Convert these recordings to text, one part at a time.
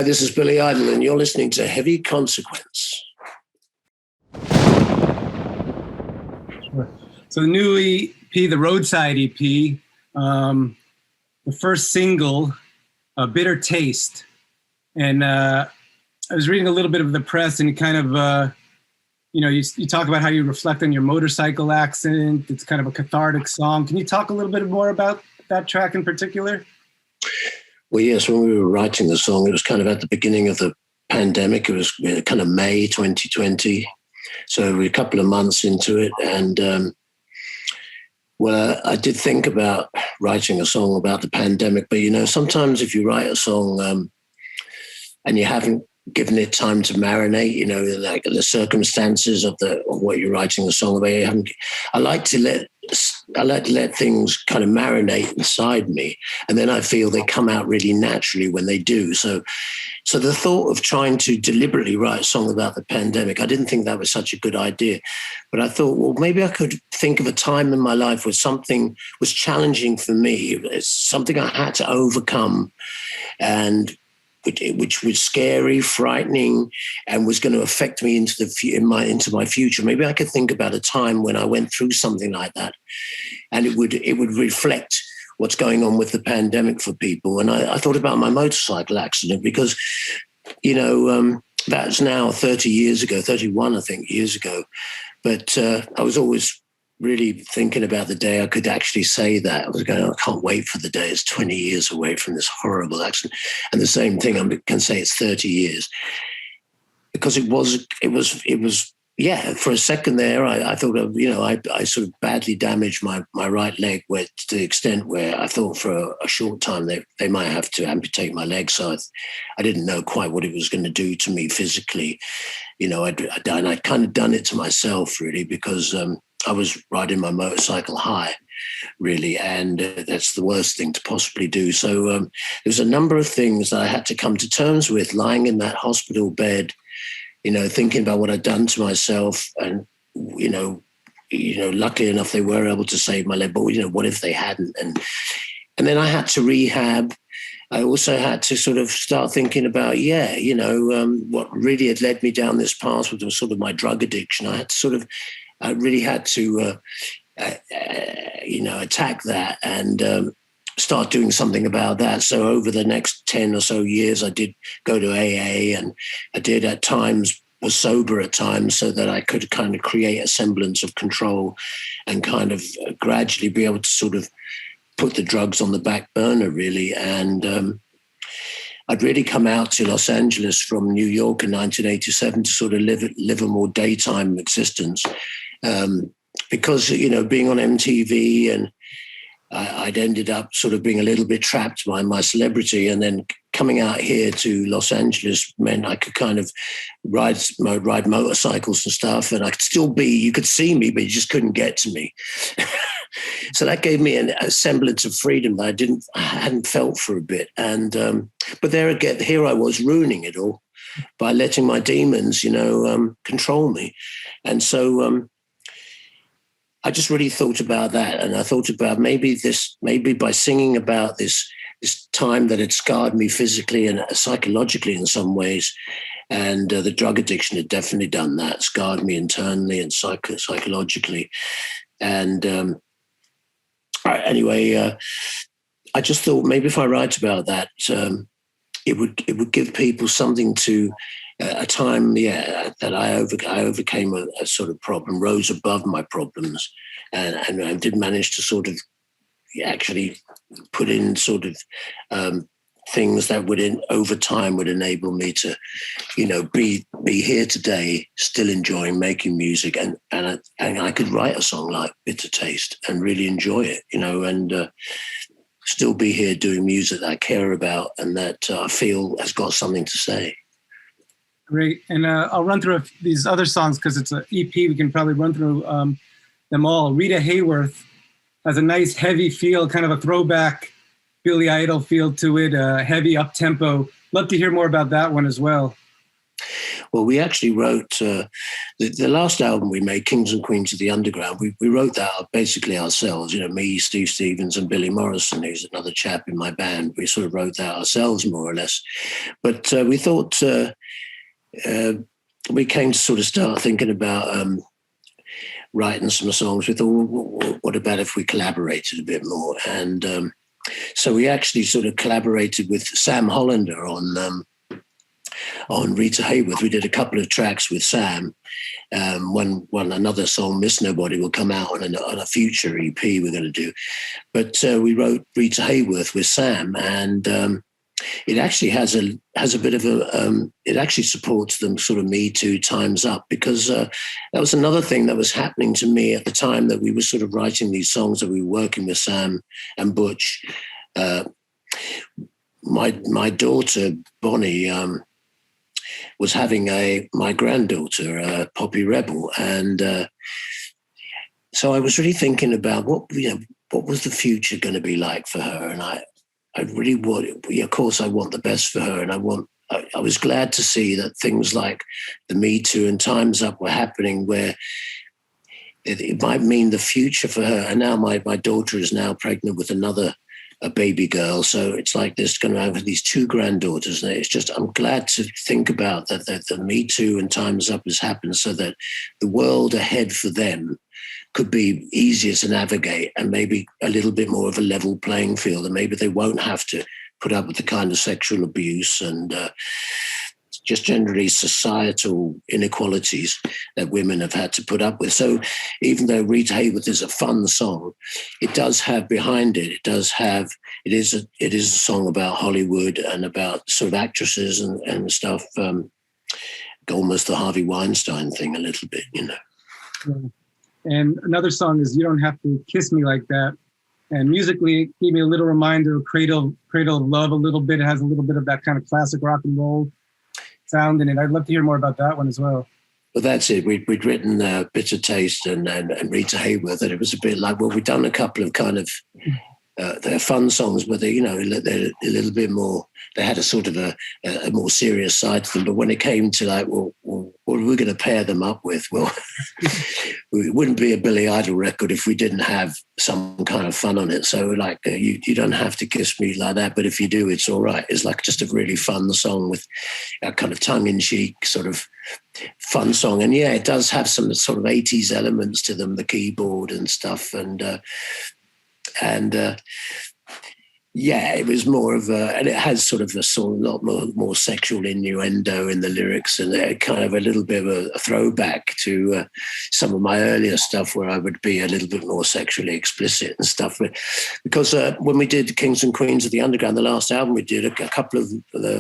This is Billy Idol, and you're listening to Heavy Consequence. So the new EP, the Roadside EP, the first single, Bitter Taste. And I was reading a little bit of the press, and kind of, you talk about how you reflect on your motorcycle accident. It's kind of a cathartic song. Can you talk a little bit more about that track in particular? Well, yes, when we were writing the song, it was kind of at the beginning of the pandemic. It was kind of May 2020. So we were a couple of months into it. And, I did think about writing a song about the pandemic. But, sometimes if you write a song and you haven't given it time to marinate, like the circumstances of what you're writing the song about, I like to let things kind of marinate inside me, and then I feel they come out really naturally when they do. So the thought of trying to deliberately write a song about the pandemic, I didn't think that was such a good idea. But I thought, well, maybe I could think of a time in my life where something was challenging for me. It's something I had to overcome, and which was scary, frightening, and was going to affect me into my future. Maybe I could think about a time when I went through something like that, and it would reflect what's going on with the pandemic for people. And I thought about my motorcycle accident because, that's now 30 years ago, 31, I think, years ago. But I was always really thinking about the day I could actually say that. I was going, I can't wait for the day. It's 20 years away from this horrible accident. And the same thing, I can say it's 30 years. Because it was, for a second there, I thought of, I sort of badly damaged my right leg to the extent where I thought for a short time they might have to amputate my leg. So I didn't know quite what it was going to do to me physically. I'd kind of done it to myself, really, because I was riding my motorcycle high, really, and that's the worst thing to possibly do. So there's a number of things that I had to come to terms with lying in that hospital bed, thinking about what I'd done to myself. And, luckily enough, they were able to save my leg, but, what if they hadn't? And then I had to rehab. I also had to sort of start thinking about, what really had led me down this path was sort of my drug addiction. I really had to, attack that and start doing something about that. So over the next 10 or so years, I did go to AA, and I did at times was sober at times so that I could kind of create a semblance of control and kind of gradually be able to sort of put the drugs on the back burner, really. And I'd really come out to Los Angeles from New York in 1987 to sort of live a more daytime existence. Because, being on MTV, and I'd ended up sort of being a little bit trapped by my celebrity, and then coming out here to Los Angeles meant I could kind of ride motorcycles and stuff, and I could still you could see me, but you just couldn't get to me. So that gave me a semblance of freedom that I hadn't felt for a bit. And but there again, here I was ruining it all by letting my demons, control me. And so I just really thought about that, and I thought about maybe by singing about this time that had scarred me physically and psychologically in some ways, and the drug addiction had definitely done that, scarred me internally and psychologically. And anyway, I just thought maybe if I write about that, it would give people something to. A time, that I overcame a sort of problem, rose above my problems, and I did manage to sort of actually put in sort of things that over time would enable me to, be here today, still enjoying making music, and I could write a song like Bitter Taste and really enjoy it, and still be here doing music that I care about and that I feel has got something to say. Great. And I'll run through these other songs because it's an EP. We can probably run through them all. Rita Hayworth has a nice heavy feel, kind of a throwback Billy Idol feel to it, heavy up-tempo. Love to hear more about that one as well. Well, we actually wrote the last album we made, Kings and Queens of the Underground. We wrote that basically ourselves. You know, me, Steve Stevens, and Billy Morrison, who's another chap in my band. We sort of wrote that ourselves, more or less. But we thought we came to sort of start thinking about writing some songs. We thought, what about if we collaborated a bit more? And so we actually sort of collaborated with Sam Hollander on Rita Hayworth. We did a couple of tracks with Sam. When another song, Miss Nobody, will come out on a future EP we're going to do. But we wrote Rita Hayworth with Sam, and it actually has a bit of it actually supports the sort of Me Too Time's Up, because that was another thing that was happening to me at the time, that we were sort of writing these songs, that we were working with Sam and Butch. My daughter, Bonnie, was having my granddaughter, Poppy Rebel, and so I was really thinking about what was the future going to be like for her, and I really of course I want the best for her, and I was glad to see that things like the Me Too and Time's Up were happening, where it might mean the future for her. And now my daughter is now pregnant with a baby girl. So it's like there's going to have these two granddaughters. And it's just, I'm glad to think about that the Me Too and Time's Up has happened, so that the world ahead for them could be easier to navigate, and maybe a little bit more of a level playing field. And maybe they won't have to put up with the kind of sexual abuse and just generally societal inequalities that women have had to put up with. So even though Rita Hayworth is a fun song, it does have behind it, it is a song about Hollywood and about sort of actresses and stuff, almost the Harvey Weinstein thing a little bit, you know. Yeah. And another song is You Don't Have to Kiss Me Like That. And musically, it gave me a little reminder of Cradle Love a little bit. It has a little bit of that kind of classic rock and roll sound in it. I'd love to hear more about that one as well. Well, that's it. We'd written Bitter Taste and Rita Hayworth, and it was a bit like, well, we'd done a couple of kind of they're fun songs, but they're a little bit more. They had a sort of a more serious side to them. But when it came to like, well what are we going to pair them up with? Well, it wouldn't be a Billy Idol record if we didn't have some kind of fun on it. So like, you don't have to kiss me like that, but if you do, it's all right. It's like just a really fun song with a kind of tongue-in-cheek sort of fun song. And yeah, it does have some sort of 80s elements to them, the keyboard and stuff. And yeah, it was more of and it has sort of a lot more sexual innuendo in the lyrics, and kind of a little bit of a throwback to some of my earlier stuff, where I would be a little bit more sexually explicit and stuff. Because when we did Kings and Queens of the Underground, the last album we did, a couple of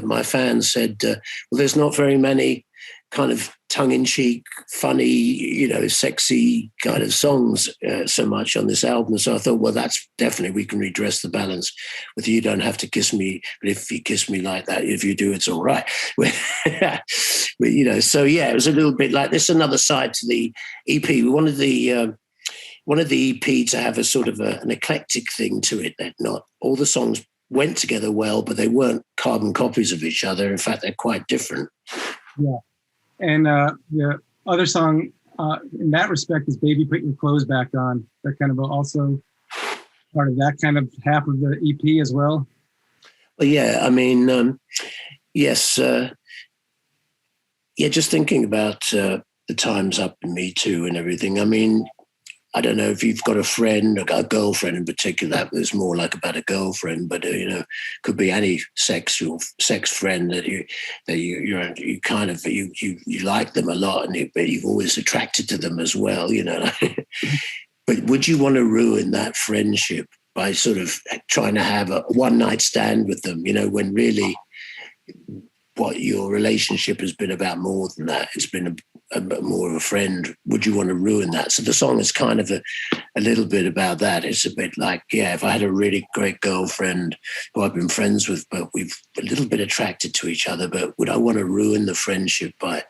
my fans said, well, there's not very many kind of tongue-in-cheek, funny, sexy kind of songs so much on this album. So I thought, well, that's definitely, we can redress the balance with You Don't Have to Kiss Me, but if you kiss me like that, if you do, it's all right. So yeah, it was a little bit like this. Another side to the EP. We wanted the EP to have a sort of an eclectic thing to it, that not all the songs went together well, but they weren't carbon copies of each other. In fact, they're quite different. Yeah. And the other song in that respect is Baby Put Your Clothes Back On. That kind of also part of that kind of half of the EP as well. Well, yeah, I mean, yes. Just thinking about the Time's Up and Me Too and everything. I mean, I don't know if you've got a friend, a girlfriend in particular. That was more like about a girlfriend, but could be any sex friend that you kind of you like them a lot, but you've always attracted to them as well, But would you want to ruin that friendship by sort of trying to have a one night stand with them? When really, what your relationship has been about more than that. It's been more of a friend. Would you want to ruin that? So the song is kind of a little bit about that. It's a bit like, yeah, if I had a really great girlfriend who I've been friends with, but we've a little bit attracted to each other, but would I want to ruin the friendship by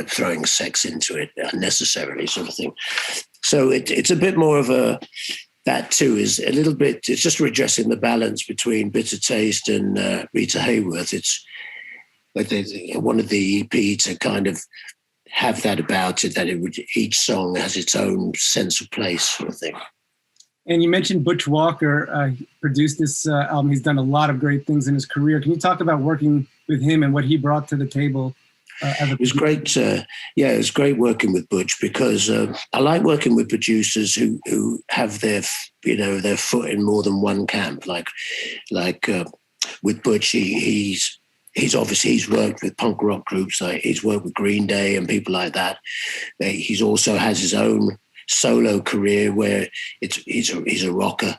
throwing sex into it unnecessarily, sort of thing? So it's a bit more of that too is a little bit, it's just redressing the balance between Bitter Taste and Rita Hayworth. but they wanted the EP to kind of have that about it, that it would, each song has its own sense of place, sort of thing. And you mentioned Butch Walker. He produced this album. He's done a lot of great things in his career. Can you talk about working with him and what he brought to the table? It was great. It was great working with Butch, because I like working with producers who have their foot in more than one camp. Like with Butch, he's worked with punk rock groups. Like he's worked with Green Day and people like that. He's also has his own solo career where he's a rocker.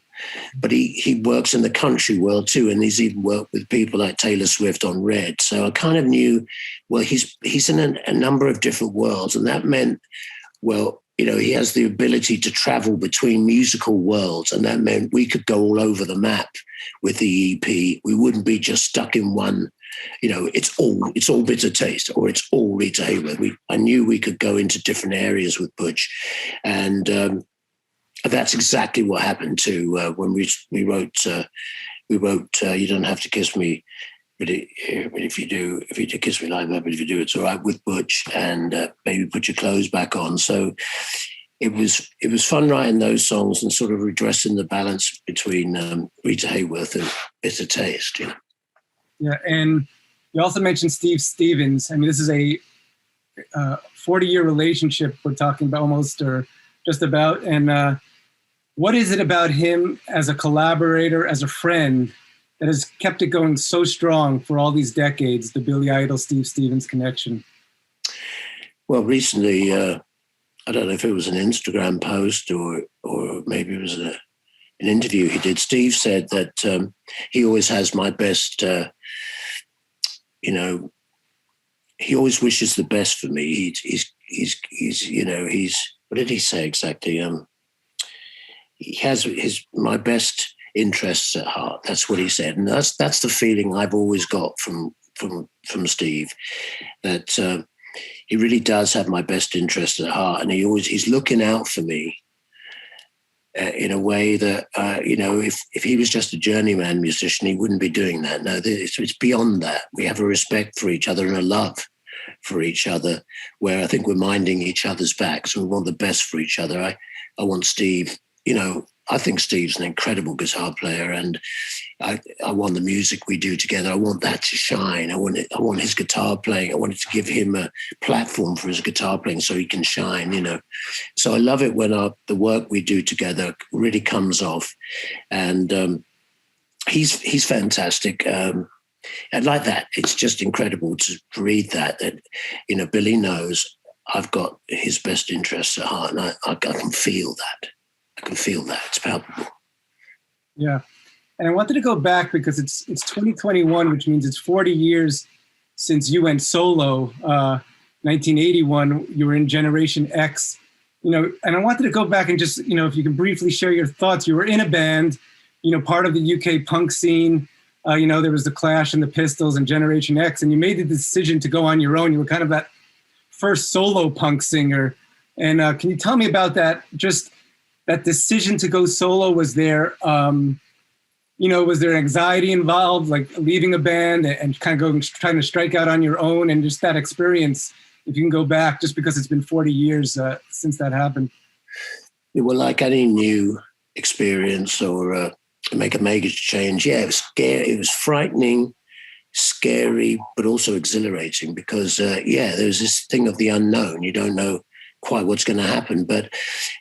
But he works in the country world too, and he's even worked with people like Taylor Swift on Red. So I kind of knew, well, he's in a number of different worlds, and that meant, well, he has the ability to travel between musical worlds, and that meant we could go all over the map with the EP. We wouldn't be just stuck in one. It's all Bitter Taste, or it's all Rita Hayworth. I knew we could go into different areas with Butch, and that's exactly what happened too when we wrote You Don't Have to Kiss Me, but if you do kiss me like that, but if you do, it's all right, with Butch, and maybe Put Your Clothes Back On. So it was fun writing those songs and sort of redressing the balance between Rita Hayworth and Bitter Taste. Yeah, and you also mentioned Steve Stevens. I mean, this is a 40-year relationship we're talking about, almost, or just about. And what is it about him as a collaborator, as a friend, that has kept it going so strong for all these decades, the Billy Idol-Steve Stevens connection? Well, recently, I don't know if it was an Instagram post or maybe it was an interview he did. Steve said that he always has my best, he always wishes the best for me. He's what did he say exactly? He has my best interests at heart. That's what he said, and that's the feeling I've always got from Steve, that he really does have my best interests at heart, and he's looking out for me in a way that if he was just a journeyman musician, he wouldn't be doing that. No, it's beyond that. We have a respect for each other and a love for each other, where I think we're minding each other's backs, and we want the best for each other. I want Steve. I think Steve's an incredible guitar player, and I want the music we do together. I want that to shine. I want his guitar playing. I wanted to give him a platform for his guitar playing so he can shine. So I love it when the work we do together really comes off, and he's fantastic. And like that, it's just incredible to read that Billy knows I've got his best interests at heart, and I can feel that. I can feel that. It's palpable. Yeah. And I wanted to go back because it's 2021, which means it's 40 years since you went solo. 1981, you were in Generation X, and I wanted to go back and just, if you can briefly share your thoughts. You were in a band, part of the UK punk scene. There was the Clash and the Pistols and Generation X, and you made the decision to go on your own. You were kind of that first solo punk singer. And can you tell me about that? Just that decision to go solo. Was there, was there anxiety involved, like leaving a band and kind of trying to strike out on your own, and just that experience, if you can go back, just because it's been 40 years since that happened? It was like any new experience or make a major change. Yeah, it was scary. It was frightening, scary, but also exhilarating because, there's this thing of the unknown. You don't know quite what's going to happen. But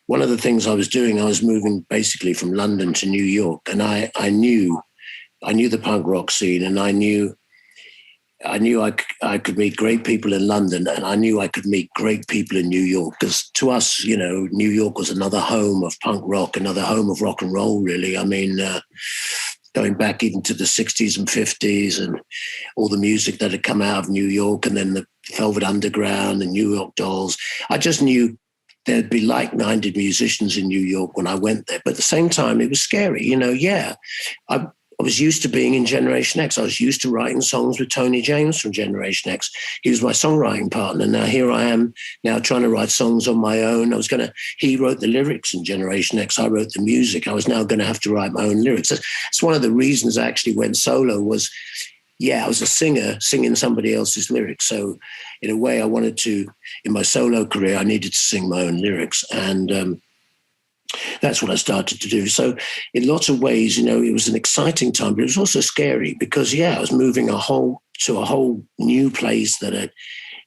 one of the things I was doing, I was moving basically from London to New York, and I knew the punk rock scene, and I knew I could meet great people in London, and I knew I could meet great people in New York, because to us, New York was another home of punk rock, another home of rock and roll, really. I mean, going back even to the 60s and 50s and all the music that had come out of New York, and then the Velvet Underground and New York Dolls. I just knew there'd be like-minded musicians in New York when I went there. But at the same time, it was scary. I was used to being in Generation X. I was used to writing songs with Tony James from Generation X. He was my songwriting partner. Now here I am now trying to write songs on my own. He wrote the lyrics in Generation X. I wrote the music. I was now going to have to write my own lyrics. That's one of the reasons I actually went solo, was yeah, I was a singer singing somebody else's lyrics. So in a way, I wanted to, in my solo career, I needed to sing my own lyrics. And that's what I started to do. So in lots of ways, you know, it was an exciting time, but it was also scary because, yeah, I was moving to a whole new place that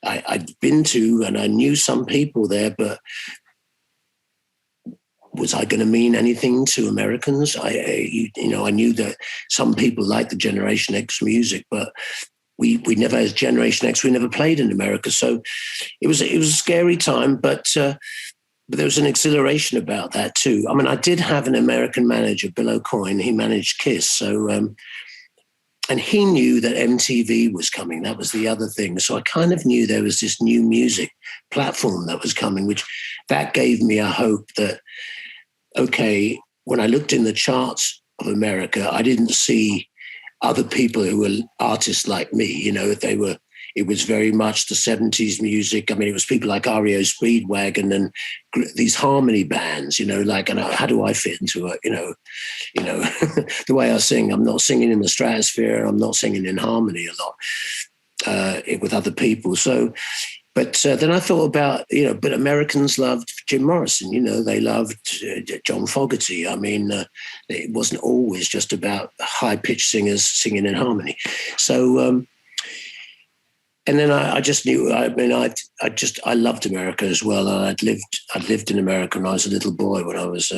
I'd been to, and I knew some people there, but was I going to mean anything to Americans? I knew that some people liked the Generation X music, but we never, as Generation X, we never played in America. So it was a scary time, but there was an exhilaration about that too. I mean, I did have an American manager, Bill O'Coin. He managed Kiss, so and he knew that MTV was coming. That was the other thing. So I kind of knew there was this new music platform that was coming, which that gave me a hope that, okay, when I looked in the charts of America, I didn't see other people who were artists like me. You know, it was very much the 70s music. I mean, it was people like REO Speedwagon and these harmony bands, you know, like, and how do I fit into it? You know, the way I sing, I'm not singing in the stratosphere. I'm not singing in harmony a lot with other people. So, but then I thought about, you know, but Americans loved Jim Morrison, you know, they loved John Fogerty. I mean, it wasn't always just about high-pitched singers singing in harmony. So, and then I just knew, I mean, I loved America as well. I'd lived in America when I was a little boy. When I was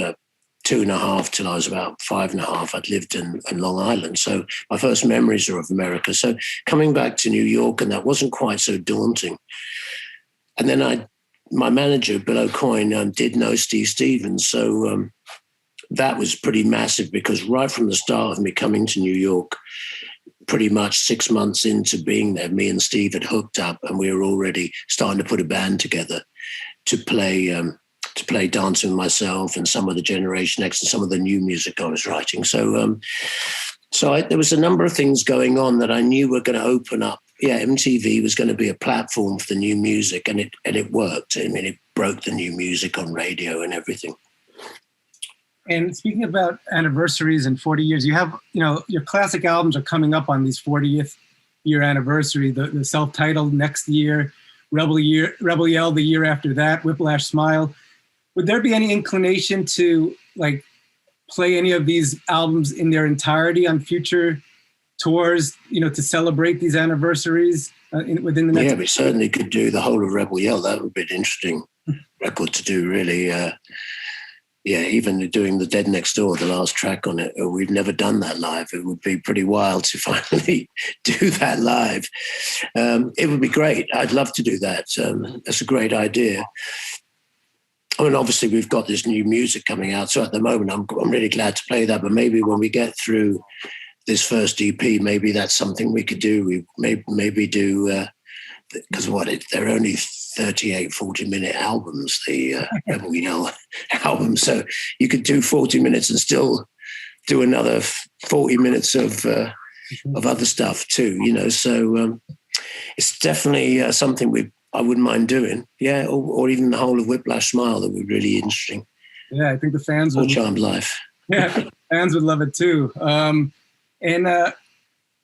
2.5 till I was about 5.5, I'd lived in Long Island. So my first memories are of America. So coming back to New York, and that wasn't quite so daunting. And then my manager, Bill O'Coin, did know Steve Stevens. So that was pretty massive because right from the start of me coming to New York, pretty much 6 months into being there, me and Steve had hooked up and we were already starting to put a band together to play Dancing with Myself and some of the Generation X and some of the new music I was writing. So there was a number of things going on that I knew were going to open up. Yeah, MTV was going to be a platform for the new music, and it worked. I mean, it broke the new music on radio and everything. And speaking about anniversaries and 40 years, you have, you know, your classic albums are coming up on these 40th year anniversary, the self-titled next year, Rebel Yell the year after that, Whiplash Smile. Would there be any inclination to like play any of these albums in their entirety on future tours, you know, to celebrate these anniversaries within the next? Yeah, we certainly could do the whole of Rebel Yell. That would be an interesting record to do, really. Yeah, even doing the Dead Next Door, the last track on it, we've never done that live. It would be pretty wild to finally do that live. It would be great. I'd love to do that. That's a great idea. I mean, obviously, we've got this new music coming out. So at the moment, I'm really glad to play that. But maybe when we get through this first EP, maybe that's something we could do. We maybe do, because they're only 38, 40-minute albums, the Rebel Yell album. So you could do 40 minutes and still do another 40 minutes of other stuff too, you know. So it's definitely something I wouldn't mind doing. Yeah, or even the whole of Whiplash Smile, that would be really interesting. Yeah, I think the fans would. Or Charmed Life. Yeah, fans would love it too. And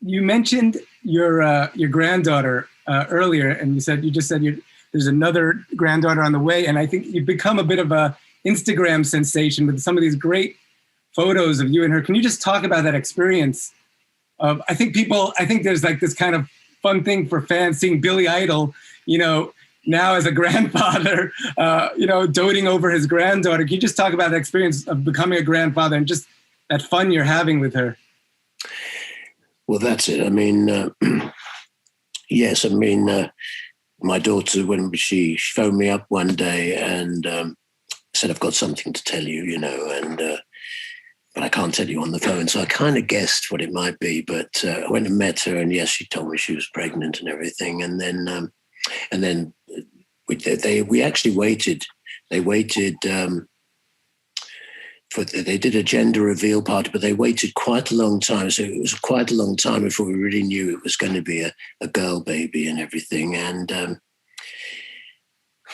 you mentioned your granddaughter earlier, and you just said there's another granddaughter on the way, and I think you've become a bit of a Instagram sensation with some of these great photos of you and her. Can you just talk about that experience? I think there's like this kind of fun thing for fans seeing Billy Idol, you know, now as a grandfather, you know, doting over his granddaughter. Can you just talk about the experience of becoming a grandfather and just that fun you're having with her? Well, that's it. I mean, yes, I mean, my daughter, when she phoned me up one day and said, I've got something to tell you, you know, and but I can't tell you on the phone. So I kind of guessed what it might be, but I went and met her, and yes, she told me she was pregnant and everything. And then we actually waited. They waited they did a gender reveal party, but they waited quite a long time. So it was quite a long time before we really knew it was going to be a girl baby and everything. And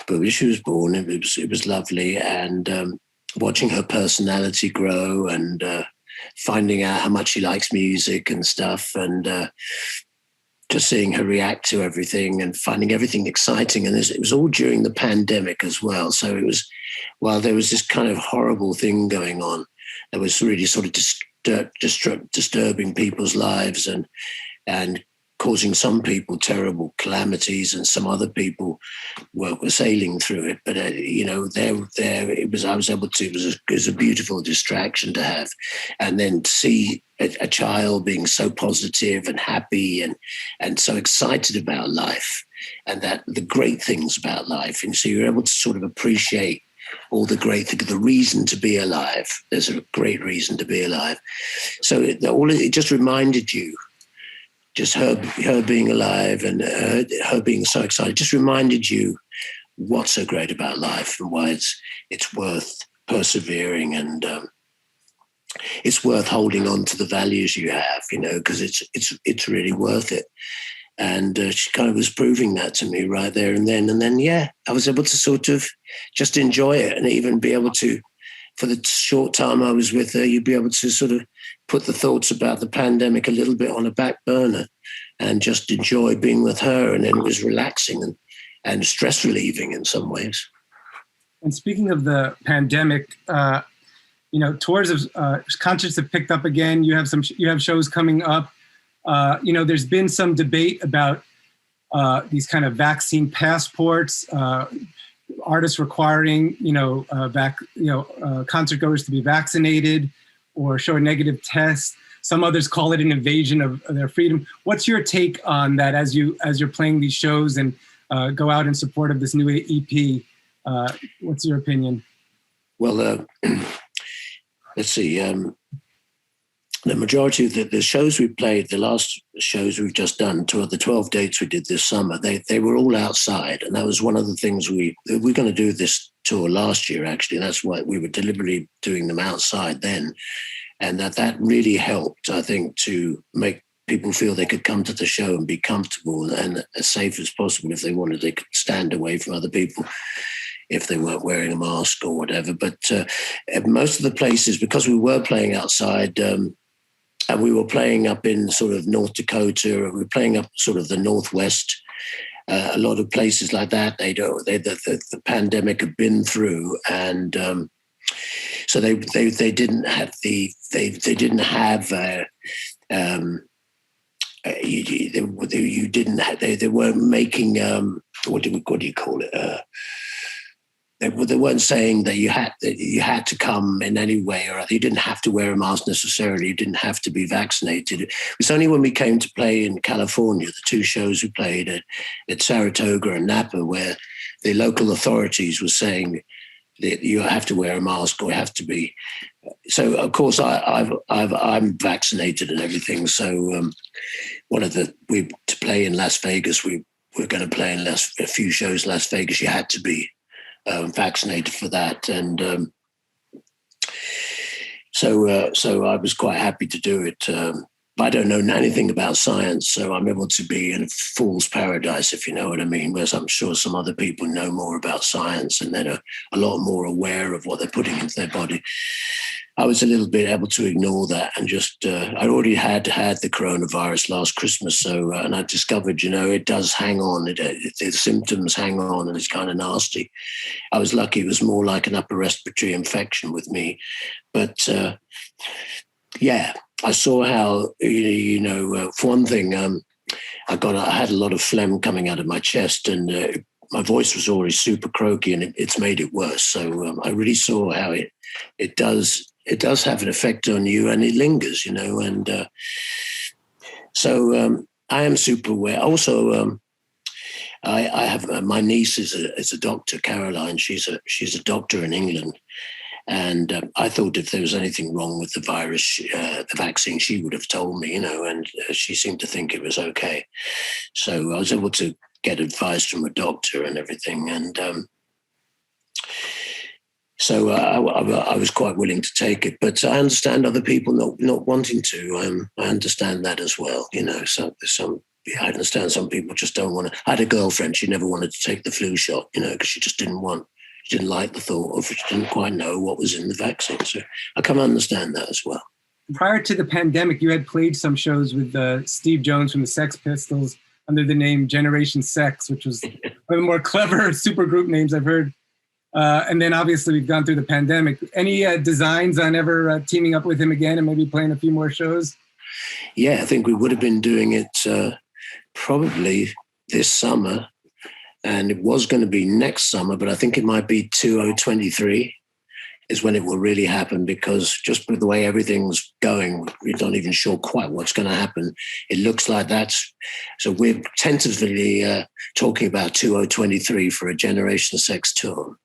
but when she was born, it was lovely, and watching her personality grow, and finding out how much she likes music and stuff, and just seeing her react to everything and finding everything exciting. And it was all during the pandemic as well. So it was, while there was this kind of horrible thing going on that was really sort of disturbing people's lives and causing some people terrible calamities, and some other people were sailing through it. But it was. I was able to. It was a beautiful distraction to have, and then to see a child being so positive and happy and so excited about life, and that the great things about life, and so you're able to sort of appreciate all the great things, the reason to be alive. There's a great reason to be alive. So it just reminded you. Just her being alive and her being so excited just reminded you what's so great about life and why it's worth persevering, and it's worth holding on to the values you have, because it's really worth it. And she kind of was proving that to me right there and then. And then, I was able to sort of just enjoy it, and even be able to, for the short time I was with her, you'd be able to sort of put the thoughts about the pandemic a little bit on a back burner and just enjoy being with her. And then it was relaxing and stress relieving in some ways. And speaking of the pandemic, tours of concerts have picked up again. You have shows coming up. There's been some debate about these kind of vaccine passports, artists requiring, concert goers to be vaccinated or show a negative test. Some others call it an invasion of their freedom. What's your take on that as you're playing these shows and go out in support of this new EP? What's your opinion? Well, let's see. The majority of the shows we played, the last shows we've just done, the 12 dates we did this summer, they were all outside. And that was one of the things we're going to do this tour last year, actually. That's why we were deliberately doing them outside then. And that really helped, I think, to make people feel they could come to the show and be comfortable and as safe as possible. If they wanted, they could stand away from other people if they weren't wearing a mask or whatever. But most of the places, because we were playing outside, and we were playing up in sort of North Dakota, and we were playing up sort of the Northwest, a lot of places like that, the pandemic had been through, and so they didn't have they weren't making what do you call it? They weren't saying that you had to come in any way, or you didn't have to wear a mask necessarily. You didn't have to be vaccinated. It was only when we came to play in California, the two shows we played at Saratoga and Napa, where the local authorities were saying that you have to wear a mask or have to be. So of course I'm vaccinated and everything. So to play in Las Vegas, we're going to play in a few shows in Las Vegas. You had to be vaccinated for that, and so I was quite happy to do it. I don't know anything about science, so I'm able to be in a fool's paradise, if you know what I mean, whereas I'm sure some other people know more about science and they're a lot more aware of what they're putting into their body. I was a little bit able to ignore that and just, I already had the coronavirus last Christmas. So, and I discovered, it does hang on. The symptoms hang on and it's kind of nasty. I was lucky. It was more like an upper respiratory infection with me. But I saw how, for one thing, I had a lot of phlegm coming out of my chest, and my voice was already super croaky, and it's made it worse. So I really saw how it does have an effect on you, and it lingers, and so I am super aware. Also, I have my niece is a doctor, Caroline. She's a doctor in England. And I thought if there was anything wrong with the virus, the vaccine, she would have told me, and she seemed to think it was okay. So I was able to get advice from a doctor and everything. And so I was quite willing to take it. But I understand other people not wanting to. I understand that as well, So I understand some people just don't want to. I had a girlfriend, she never wanted to take the flu shot, because she just didn't like the thought of, she didn't quite know what was in the vaccine. So I can understand that as well. prior to the pandemic, you had played some shows with Steve Jones from the Sex Pistols under the name Generation Sex, which was one of the more clever supergroup names I've heard. And then obviously we've gone through the pandemic. Any designs on ever teaming up with him again and maybe playing a few more shows? Yeah, I think we would have been doing it probably this summer. And it was going to be next summer, but I think it might be 2023 is when it will really happen, because just with the way everything's going, we're not even sure quite what's going to happen. It looks like that's, so we're tentatively talking about 2023 for a Generation Sex tour.